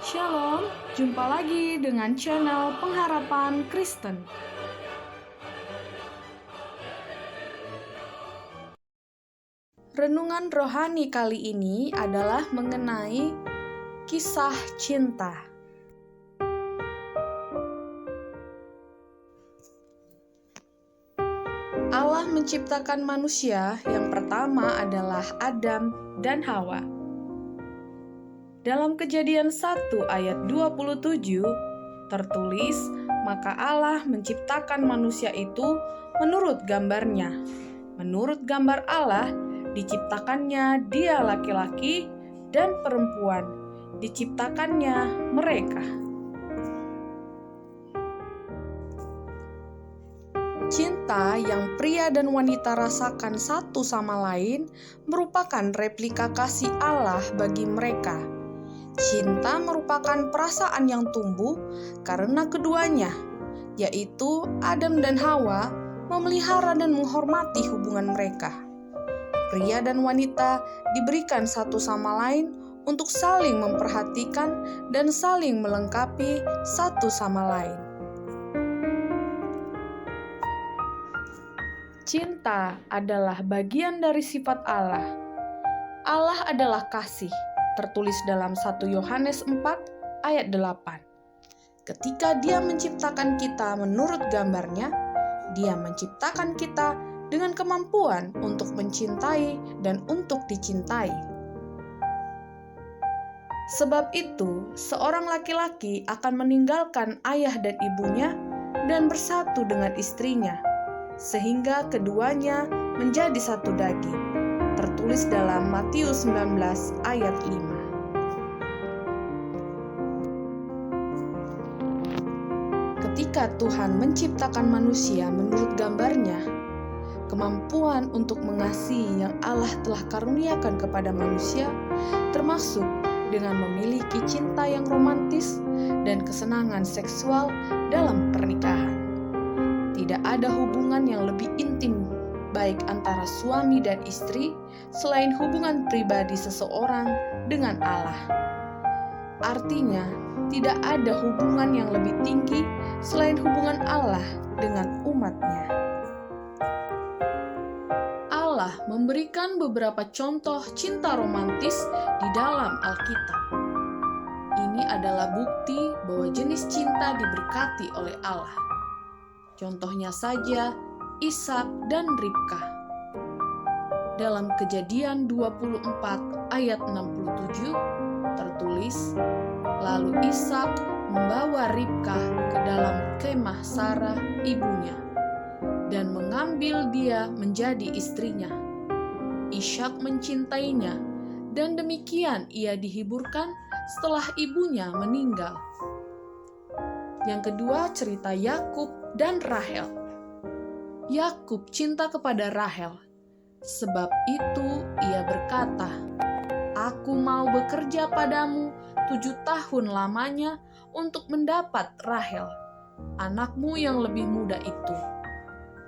Shalom, jumpa lagi dengan channel Pengharapan Kristen. Renungan rohani kali ini adalah mengenai kisah cinta. Allah menciptakan manusia yang pertama adalah Adam dan Hawa. Dalam Kejadian 1 ayat 27 tertulis, maka Allah menciptakan manusia itu menurut gambarnya. Menurut gambar Allah, diciptakannya dia laki-laki dan perempuan, diciptakannya mereka. Cinta yang pria dan wanita rasakan satu sama lain merupakan replika kasih Allah bagi mereka. Cinta merupakan perasaan yang tumbuh karena keduanya, yaitu Adam dan Hawa, memelihara dan menghormati hubungan mereka. Pria dan wanita diberikan satu sama lain untuk saling memperhatikan dan saling melengkapi satu sama lain. Cinta adalah bagian dari sifat Allah. Allah adalah kasih, tertulis dalam 1 Yohanes 4 ayat 8. Ketika Dia menciptakan kita menurut gambarnya, Dia menciptakan kita dengan kemampuan untuk mencintai dan untuk dicintai. Sebab itu, seorang laki-laki akan meninggalkan ayah dan ibunya dan bersatu dengan istrinya, sehingga keduanya menjadi satu daging. Tertulis dalam Matius 19 ayat 5. Ketika Tuhan menciptakan manusia menurut gambarnya, kemampuan untuk mengasihi yang Allah telah karuniakan kepada manusia, termasuk dengan memiliki cinta yang romantis dan kesenangan seksual dalam pernikahan. Tidak ada hubungan yang lebih intim baik antara suami dan istri selain hubungan pribadi seseorang dengan Allah. Artinya, tidak ada hubungan yang lebih tinggi selain hubungan Allah dengan umat-Nya. Allah memberikan beberapa contoh cinta romantis di dalam Alkitab. Ini adalah bukti bahwa jenis cinta diberkati oleh Allah. Contohnya saja Ishak dan Ribka. Dalam Kejadian 24 ayat 67 tertulis, lalu Ishak membawa Ribka ke dalam kemah Sarah ibunya dan mengambil dia menjadi istrinya. Ishak mencintainya dan demikian ia dihiburkan setelah ibunya meninggal. Yang kedua, cerita Yakub dan Rahel. Yakub cinta kepada Rahel. Sebab itu ia berkata, "Aku mau bekerja padamu 7 tahun lamanya untuk mendapat Rahel, anakmu yang lebih muda itu."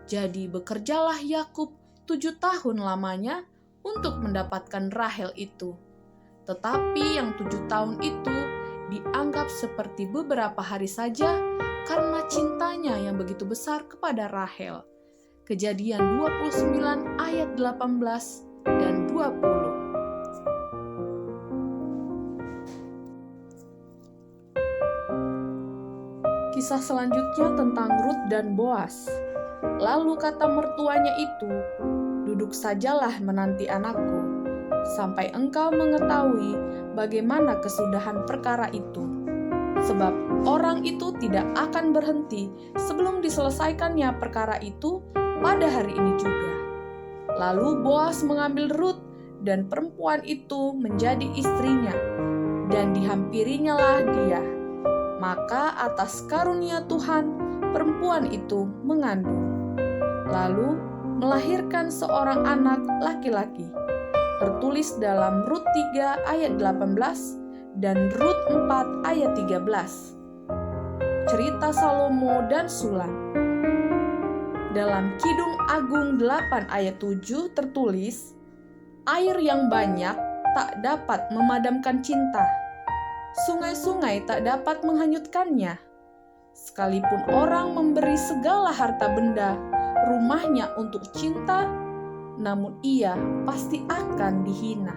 Jadi bekerjalah Yakub 7 tahun lamanya untuk mendapatkan Rahel itu. Tetapi yang 7 tahun itu dianggap seperti beberapa hari saja karena cintanya yang begitu besar kepada Rahel. Kejadian 29 ayat 18 dan 20. Kisah selanjutnya tentang Rut dan Boas. Lalu kata mertuanya itu, "Duduk sajalah menanti anakku, sampai engkau mengetahui bagaimana kesudahan perkara itu. Sebab orang itu tidak akan berhenti sebelum diselesaikannya perkara itu pada hari ini juga." Lalu Boas mengambil Rut dan perempuan itu menjadi istrinya, dan dihampirinyalah dia. Maka atas karunia Tuhan, perempuan itu mengandung, lalu melahirkan seorang anak laki-laki. Tertulis dalam Rut 3 ayat 18 dan Rut 4 ayat 13. Cerita Salomo dan Sulam. Dalam Kidung Agung 8 ayat 7 tertulis, "Air yang banyak tak dapat memadamkan cinta, sungai-sungai tak dapat menghanyutkannya. Sekalipun orang memberi segala harta benda, rumahnya untuk cinta, namun ia pasti akan dihina.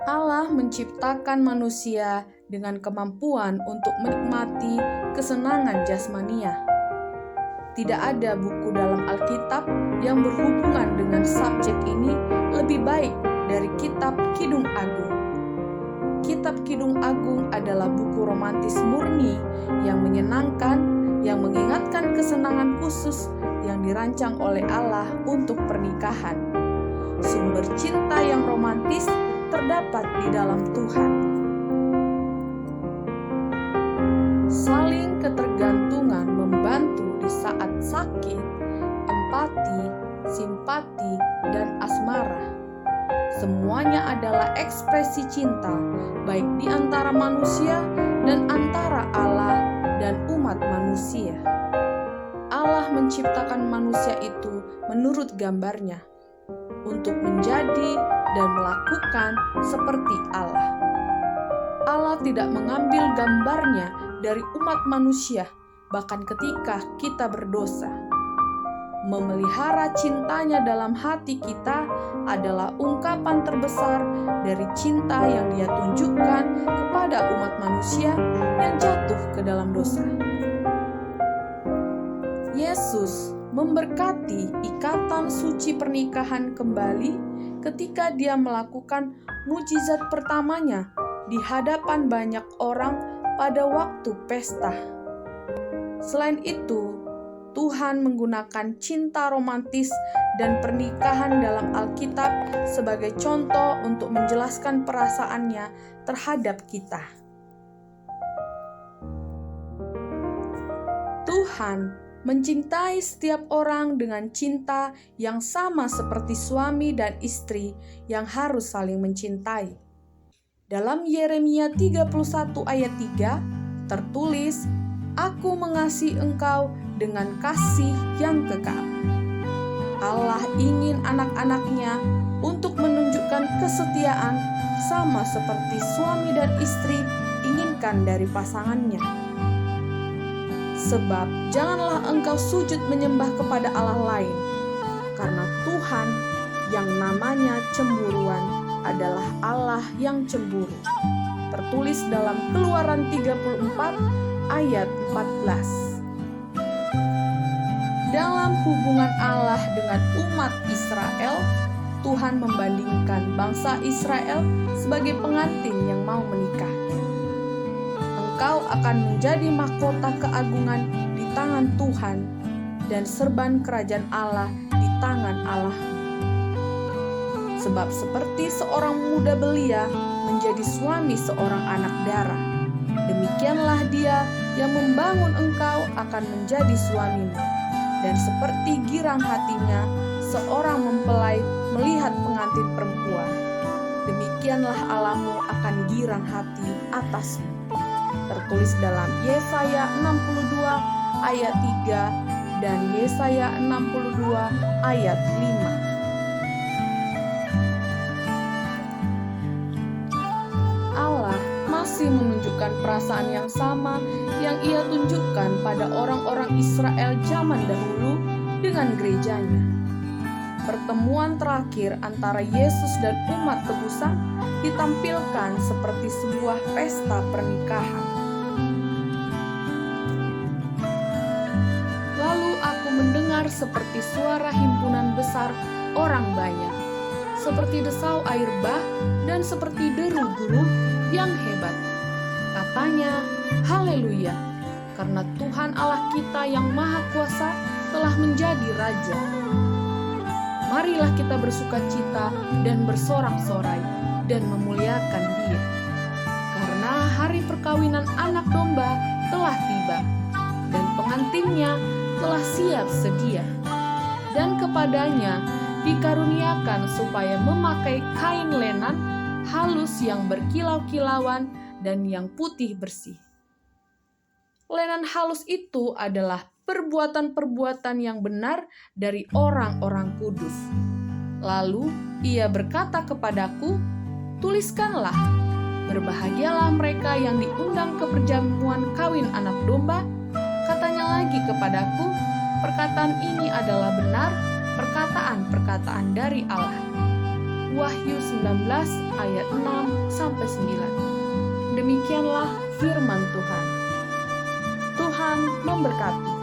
Allah menciptakan manusia dengan kemampuan untuk menikmati kesenangan jasmania. Tidak ada buku dalam Alkitab yang berhubungan dengan subjek ini lebih baik dari Kitab Kidung Agung. Kitab Kidung Agung adalah buku romantis murni yang menyenangkan, yang mengingatkan kesenangan khusus yang dirancang oleh Allah untuk pernikahan. Sumber cinta yang romantis terdapat di dalam Tuhan. Saling ketergantungan membantu di saat sakit, empati, simpati, dan asmara. Semuanya adalah ekspresi cinta, baik di antara manusia dan antara Allah dan umat manusia. Allah menciptakan manusia itu menurut gambarnya, untuk menjadi dan melakukan seperti Allah. Allah tidak mengambil gambarnya dari umat manusia, bahkan ketika kita berdosa. Memelihara cintanya dalam hati kita adalah ungkapan terbesar dari cinta yang Dia tunjukkan kepada umat manusia yang jatuh ke dalam dosa. Yesus memberkati ikatan suci pernikahan kembali ketika Dia melakukan mujizat pertamanya di hadapan banyak orang pada waktu pesta. Selain itu, Tuhan menggunakan cinta romantis dan pernikahan dalam Alkitab sebagai contoh untuk menjelaskan perasaannya terhadap kita. Tuhan mencintai setiap orang dengan cinta yang sama seperti suami dan istri yang harus saling mencintai. Dalam Yeremia 31 ayat 3 tertulis, "Aku mengasihi engkau dengan kasih yang kekal." Allah ingin anak-anaknya untuk menunjukkan kesetiaan sama seperti suami dan istri inginkan dari pasangannya. Sebab janganlah engkau sujud menyembah kepada Allah lain, karena Tuhan yang namanya cemburuan adalah Allah yang cemburu. Tertulis dalam Keluaran 34 ayat 14. Dalam hubungan Allah dengan umat Israel, Tuhan membandingkan bangsa Israel sebagai pengantin yang mau menikah. Engkau akan menjadi mahkota keagungan di tangan Tuhan dan serban kerajaan Allah di tangan Allah. Sebab seperti seorang muda belia menjadi suami seorang anak darah, demikianlah Dia yang membangun engkau akan menjadi suamimu. Dan seperti girang hatinya seorang mempelai melihat pengantin perempuan, demikianlah Allahmu akan girang hati atasmu. Tertulis dalam Yesaya 62 ayat 3 dan Yesaya 62 ayat 5. Allah masih menunjukkan perasaan yang sama yang Ia tunjukkan pada orang-orang Israel zaman dahulu dengan gerejanya. Pertemuan terakhir antara Yesus dan umat tebusan ditampilkan seperti sebuah pesta pernikahan. Lalu aku mendengar seperti suara himpunan besar orang banyak, seperti desau air bah dan seperti deru guru yang hebat. Katanya, "Haleluya, karena Tuhan Allah kita yang Maha Kuasa telah menjadi Raja. Marilah kita bersukacita dan bersorak-sorai dan memuliakan Dia. Karena hari perkawinan anak domba telah tiba, dan pengantinnya telah siap sedia. Dan kepadanya dikaruniakan supaya memakai kain lenan halus yang berkilau-kilauan dan yang putih bersih." Lenan halus itu adalah perbuatan-perbuatan yang benar dari orang-orang kudus. Lalu Ia berkata kepadaku, Tuliskanlah, berbahagialah mereka yang diundang ke perjamuan kawin anak domba. Katanya lagi kepadaku, perkataan ini adalah benar, perkataan-perkataan dari Allah. Wahyu 19 ayat 6-9. Demikianlah firman Tuhan. Tuhan memberkati.